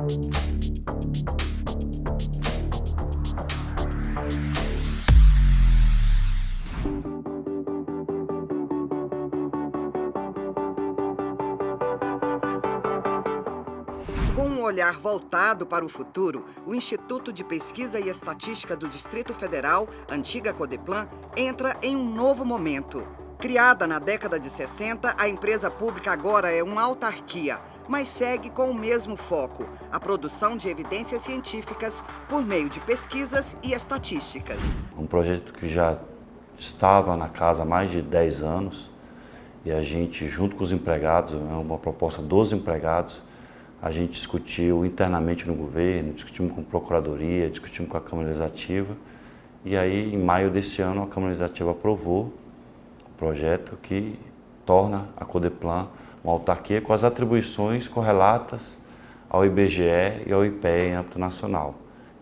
Com um olhar voltado para o futuro, o Instituto de Pesquisa e Estatística do Distrito Federal, antiga Codeplan, entra em um novo momento. Criada na década de 60, a empresa pública agora é uma autarquia, mas segue com o mesmo foco, a produção de evidências científicas por meio de pesquisas e estatísticas. Um projeto que já estava na casa há mais de 10 anos e a gente, junto com os empregados, é uma proposta dos empregados, a gente discutiu internamente no governo, discutimos com a Procuradoria, discutimos com a Câmara Legislativa e aí, em maio desse ano, a Câmara Legislativa aprovou o projeto que torna a Codeplan uma autarquia com as atribuições correlatas ao IBGE e ao IPEA em âmbito nacional.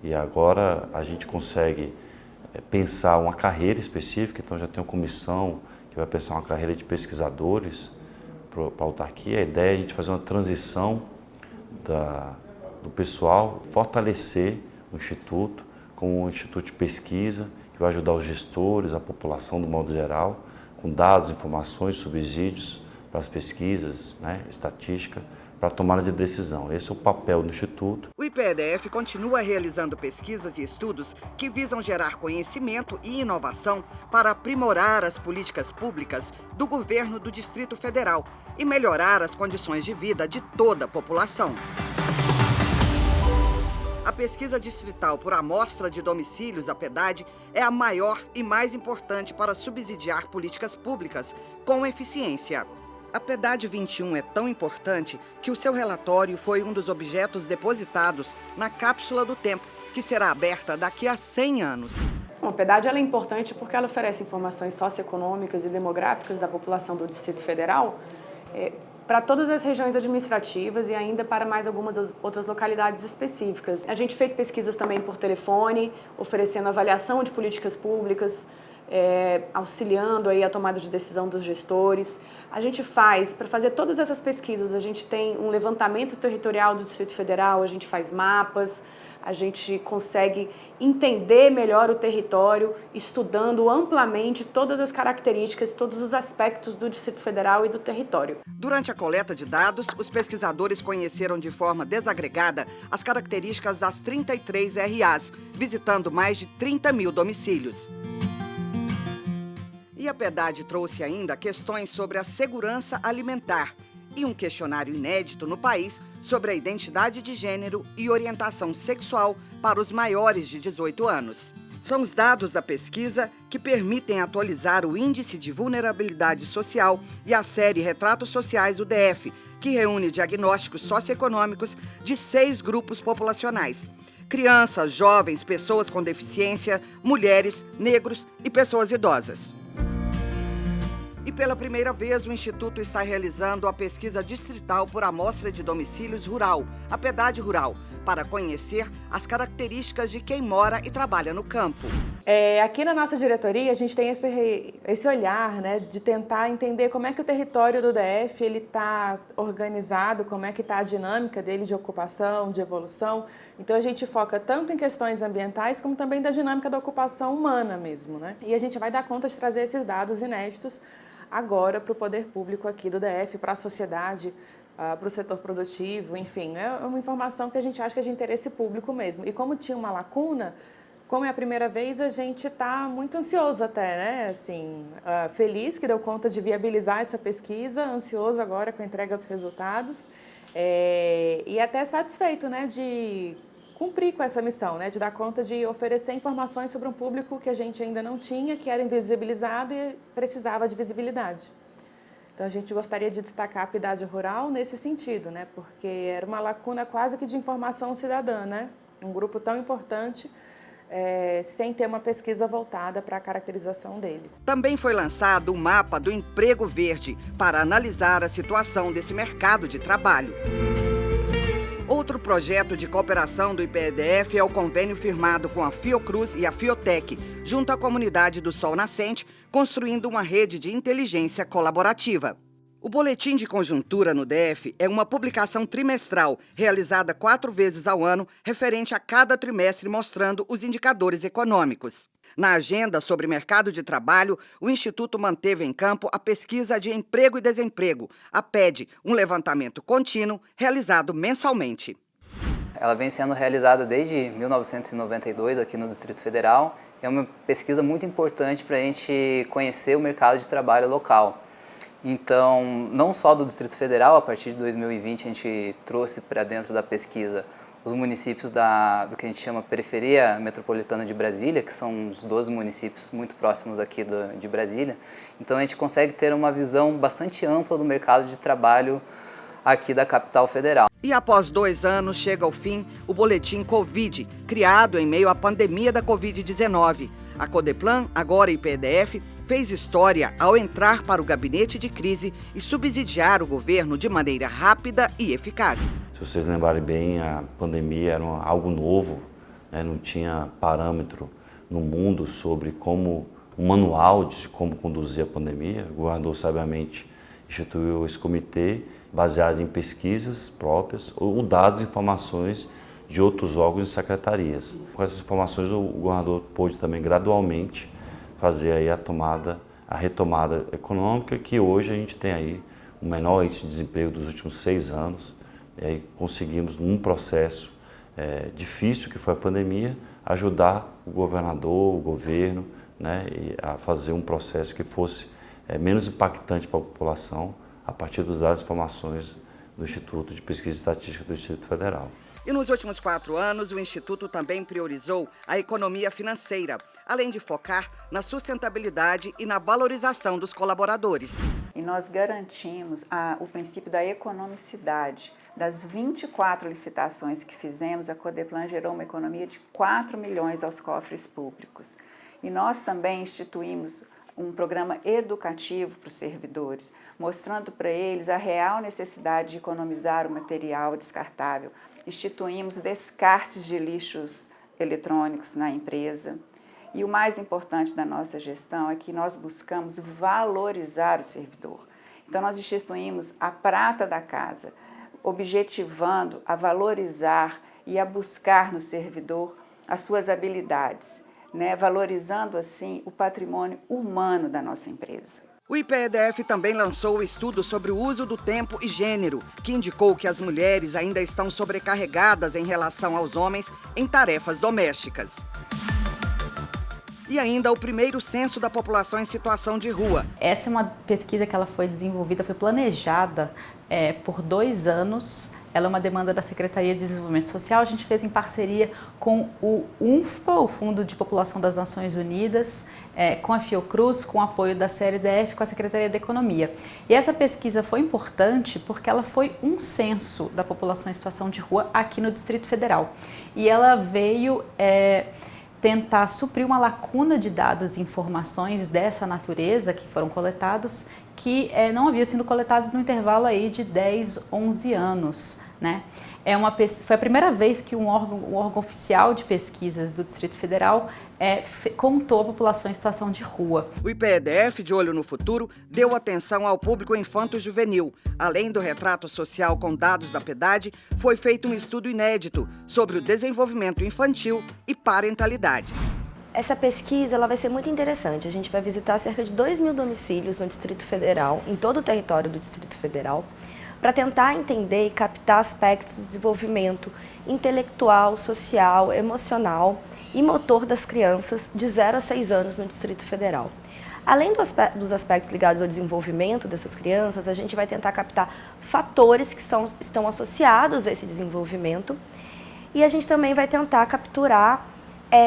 E agora a gente consegue pensar uma carreira específica, então já tem uma comissão que vai pensar uma carreira de pesquisadores para a autarquia. A ideia é a gente fazer uma transição do pessoal, fortalecer o Instituto como um instituto de pesquisa que vai ajudar os gestores, a população do modo geral, com dados, informações, subsídios para as pesquisas, estatística, para a tomada de decisão. Esse é o papel do Instituto. O IPEDF continua realizando pesquisas e estudos que visam gerar conhecimento e inovação para aprimorar as políticas públicas do governo do Distrito Federal e melhorar as condições de vida de toda a população. A pesquisa distrital por amostra de domicílios, a PEDAD, é a maior e mais importante para subsidiar políticas públicas com eficiência. A PEDAD 21 é tão importante que o seu relatório foi um dos objetos depositados na cápsula do tempo, que será aberta daqui a 100 anos. Bom, a PEDAD ela é importante porque ela oferece informações socioeconômicas e demográficas da população do Distrito Federal para todas as regiões administrativas e ainda para mais algumas outras localidades específicas. A gente fez pesquisas também por telefone, oferecendo avaliação de políticas públicas, auxiliando aí a tomada de decisão dos gestores. A gente faz, para fazer todas essas pesquisas, a gente tem um levantamento territorial do Distrito Federal, a gente faz mapas, a gente consegue entender melhor o território, estudando amplamente todas as características, todos os aspectos do Distrito Federal e do território. Durante a coleta de dados, os pesquisadores conheceram de forma desagregada as características das 33 RAs, visitando mais de 30 mil domicílios. E a PEDAD trouxe ainda questões sobre a segurança alimentar e um questionário inédito no país sobre a identidade de gênero e orientação sexual para os maiores de 18 anos. São os dados da pesquisa que permitem atualizar o Índice de Vulnerabilidade Social e a série Retratos Sociais do DF, que reúne diagnósticos socioeconômicos de 6 grupos populacionais: crianças, jovens, pessoas com deficiência, mulheres, negros e pessoas idosas. E pela primeira vez, o Instituto está realizando a pesquisa distrital por amostra de domicílios rural, a PEDAD Rural, para conhecer as características de quem mora e trabalha no campo. Aqui na nossa diretoria, a gente tem esse olhar, de tentar entender como é que o território do DF está organizado, como é que está a dinâmica dele de ocupação, de evolução. Então, a gente foca tanto em questões ambientais, como também da dinâmica da ocupação humana mesmo, E a gente vai dar conta de trazer esses dados inéditos agora para o poder público aqui do DF, para a sociedade, para o setor produtivo, enfim. É uma informação que a gente acha que é de interesse público mesmo. E como tinha uma lacuna, como é a primeira vez, a gente está muito ansioso até, feliz que deu conta de viabilizar essa pesquisa, ansioso agora com a entrega dos resultados e até satisfeito, de cumprir com essa missão, de dar conta de oferecer informações sobre um público que a gente ainda não tinha, que era invisibilizado e precisava de visibilidade. Então, a gente gostaria de destacar a PEDAD Rural nesse sentido, porque era uma lacuna quase que de informação cidadã, um grupo tão importante, sem ter uma pesquisa voltada para a caracterização dele. Também foi lançado o mapa do emprego verde para analisar a situação desse mercado de trabalho. Outro projeto de cooperação do IPEDF é o convênio firmado com a Fiocruz e a Fiotec, junto à comunidade do Sol Nascente, construindo uma rede de inteligência colaborativa. O Boletim de Conjuntura no DF é uma publicação trimestral, realizada 4 vezes ao ano, referente a cada trimestre, mostrando os indicadores econômicos. Na agenda sobre mercado de trabalho, o Instituto manteve em campo a pesquisa de emprego e desemprego, a PED, um levantamento contínuo realizado mensalmente. Ela vem sendo realizada desde 1992 aqui no Distrito Federal. É uma pesquisa muito importante para a gente conhecer o mercado de trabalho local. Então, não só do Distrito Federal, a partir de 2020 a gente trouxe para dentro da pesquisa os municípios do que a gente chama Periferia Metropolitana de Brasília, que são os 12 municípios muito próximos aqui de Brasília. Então, a gente consegue ter uma visão bastante ampla do mercado de trabalho aqui da capital federal. E após 2 anos, chega ao fim o Boletim Covid, criado em meio à pandemia da Covid-19. A Codeplan, agora IPEDF, fez história ao entrar para o gabinete de crise e subsidiar o governo de maneira rápida e eficaz. Se vocês lembrarem bem, a pandemia era algo novo, né? Não tinha parâmetro no mundo sobre um manual de como conduzir a pandemia. O governador sabiamente instituiu esse comitê baseado em pesquisas próprias ou dados e informações de outros órgãos e secretarias. Com essas informações, o governador pôde também gradualmente fazer aí a retomada econômica, que hoje a gente tem aí o menor índice de desemprego dos últimos 6 anos. E aí conseguimos, num processo difícil que foi a pandemia, ajudar o governador, o governo, né, a fazer um processo que fosse menos impactante para a população, a partir dos dados e informações do Instituto de Pesquisa e Estatística do Distrito Federal. E nos últimos 4 anos, o Instituto também priorizou a economia financeira, além de focar na sustentabilidade e na valorização dos colaboradores. E nós garantimos o princípio da economicidade. Das 24 licitações que fizemos, a Codeplan gerou uma economia de 4 milhões aos cofres públicos. E nós também instituímos um programa educativo para os servidores, mostrando para eles a real necessidade de economizar o material descartável. Instituímos descartes de lixos eletrônicos na empresa. E o mais importante da nossa gestão é que nós buscamos valorizar o servidor. Então, nós instituímos a prata da casa, objetivando a valorizar e a buscar no servidor as suas habilidades, né? Valorizando, assim, o patrimônio humano da nossa empresa. O IPEDF também lançou o estudo sobre o uso do tempo e gênero, que indicou que as mulheres ainda estão sobrecarregadas em relação aos homens em tarefas domésticas. E ainda o primeiro censo da população em situação de rua. Essa é uma pesquisa que ela foi desenvolvida, foi planejada por 2 anos. Ela é uma demanda da Secretaria de Desenvolvimento Social. A gente fez em parceria com o UNFPA, o Fundo de População das Nações Unidas, com a Fiocruz, com o apoio da CLDF, com a Secretaria da Economia. E essa pesquisa foi importante porque ela foi um censo da população em situação de rua aqui no Distrito Federal. E ela veio tentar suprir uma lacuna de dados e informações dessa natureza que foram coletados, que não haviam sido coletados no intervalo aí de 10, 11 anos, né? Foi a primeira vez que um órgão oficial de pesquisas do Distrito Federal contou a população em situação de rua. O IPEDF, de olho no futuro, deu atenção ao público infanto-juvenil. Além do retrato social com dados da PEDAD, foi feito um estudo inédito sobre o desenvolvimento infantil e parentalidades. Essa pesquisa ela vai ser muito interessante. A gente vai visitar cerca de 2.000 domicílios no Distrito Federal, em todo o território do Distrito Federal, para tentar entender e captar aspectos do desenvolvimento intelectual, social, emocional e motor das crianças de 0 a 6 anos no Distrito Federal. Além dos aspectos ligados ao desenvolvimento dessas crianças, a gente vai tentar captar fatores que estão associados a esse desenvolvimento e a gente também vai tentar capturar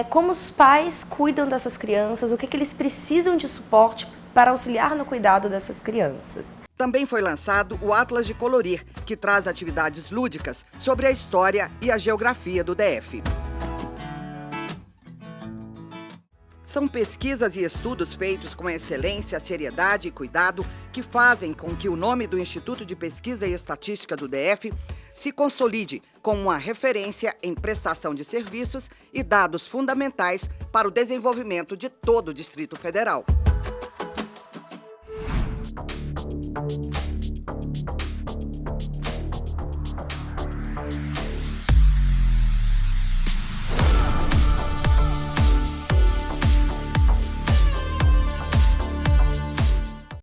como os pais cuidam dessas crianças, o que eles precisam de suporte para auxiliar no cuidado dessas crianças. Também foi lançado o Atlas de Colorir, que traz atividades lúdicas sobre a história e a geografia do DF. São pesquisas e estudos feitos com excelência, seriedade e cuidado que fazem com que o nome do Instituto de Pesquisa e Estatística do DF se consolide como uma referência em prestação de serviços e dados fundamentais para o desenvolvimento de todo o Distrito Federal.